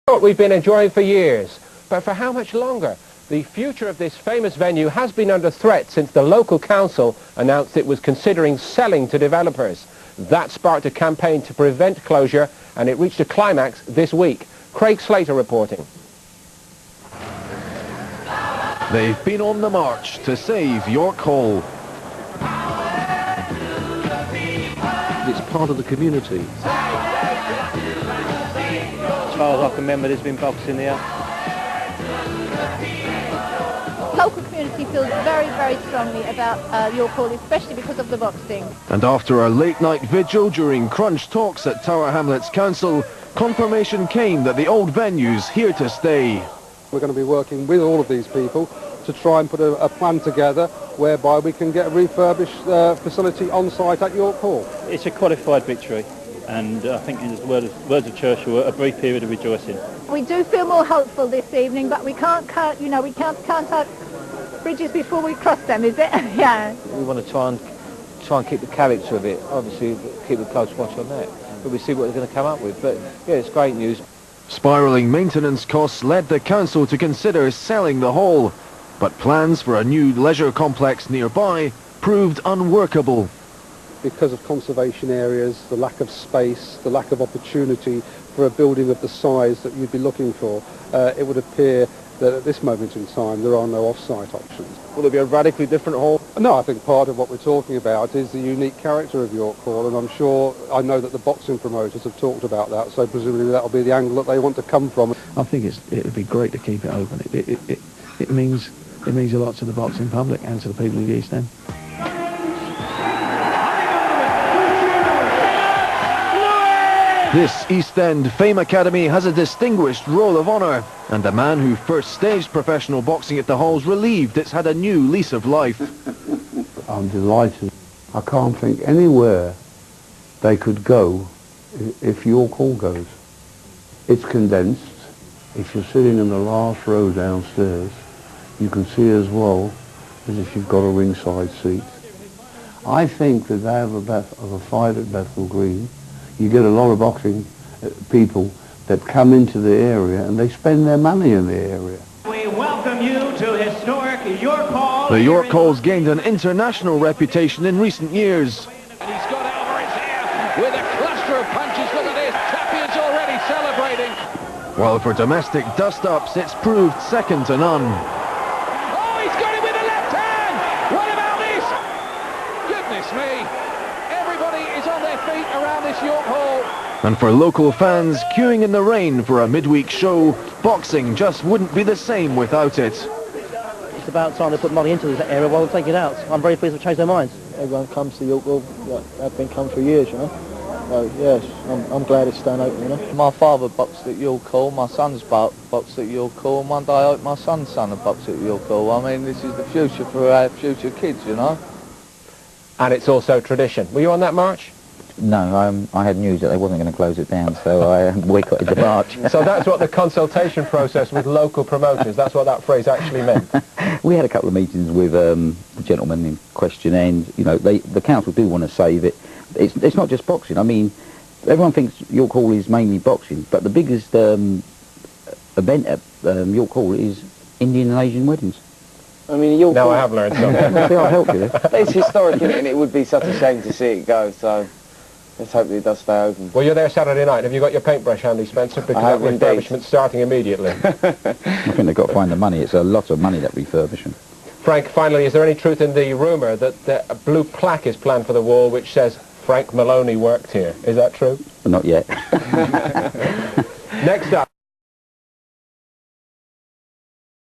What we've been enjoying for years, but for how much longer? The future of this famous venue has been under threat since the local council announced it was considering selling to developers. That sparked a campaign to prevent closure, and it reached a climax this week. Craig Slater reporting. They've been on the march to save York Hall. It's part of the community. As far as I can remember, there's been boxing here. Local community feels very, very strongly about York Hall, especially because of the boxing. And after a late-night vigil during crunch talks at Tower Hamlets Council, confirmation came that the old venue's here to stay. We're going to be working with all of these people to try and put a plan together whereby we can get a refurbished facility on site at York Hall. It's a qualified victory, and I think in the words of Churchill, a brief period of rejoicing. We do feel more hopeful this evening, but we can't cut bridges before we cross them, is it? Yeah. We want to try and keep the character of it. Obviously, keep a close watch on that. But we see what they're going to come up with. But yeah, it's great news. Spiralling maintenance costs led the council to consider selling the hall, but plans for a new leisure complex nearby proved unworkable. Because of conservation areas, the lack of space, the lack of opportunity for a building of the size that you'd be looking for, it would appear that at this moment in time there are no off-site options. Will it be a radically different hall? No, I think part of what we're talking about is the unique character of York Hall, and I know that the boxing promoters have talked about that, so presumably that'll be the angle that they want to come from. I think it would be great to keep it open. It means a lot to the boxing public and to the people of the East End. This East End Fame Academy has a distinguished roll of honour, and the man who first staged professional boxing at the Hall's relieved it's had a new lease of life. I'm delighted. I can't think anywhere they could go if York Hall goes. It's condensed. If you're sitting in the last row downstairs, you can see as well as if you've got a ringside seat. I think that they have a fight at Bethnal Green. You get a lot of boxing people that come into the area and they spend their money in the area. We welcome you to historic York Hall. The York Hall's gained an international reputation in recent years. And he's got Alvarez here with a cluster of punches. Look at this. Champion's already celebrating. While for domestic dust-ups, it's proved second to none. Oh, he's got it with the left hand. What about this? Goodness me. Everybody is on their feet around this York Hall. And for local fans queuing in the rain for a midweek show, boxing just wouldn't be the same without it. It's about time to put money into this area while we take it out. I'm very pleased to change their minds. Everyone comes to York Hall. I've been coming for years, you know. So yes, I'm glad it's staying open, you know. My father boxed at York Hall. My son's boxed at York Hall. And one day I hope my son's son will box at York Hall. I mean, this is the future for our future kids, you know. And it's also tradition. Were you on that march? No, I had news that they wasn't going to close it down, so I boycotted the march. So that's what the consultation process with local promoters, that's what that phrase actually meant? We had a couple of meetings with the gentleman in question, and you know, the council do want to save it. It's not just boxing. I mean, everyone thinks York Hall is mainly boxing, but the biggest event at York Hall is Indian and Asian weddings. I mean, York Hall... Now I have learned something. Maybe I'll help you. It's historic, and it would be such a shame to see it go, so let's hope it does stay open. Well, you're there Saturday night. Have you got your paintbrush handy, Spencer? Because that refurbishment's starting immediately. I think they've got to find the money. It's a lot of money, that refurbishment. Frank, finally, is there any truth in the rumour that a blue plaque is planned for the wall which says Frank Maloney worked here? Is that true? Not yet. Next up.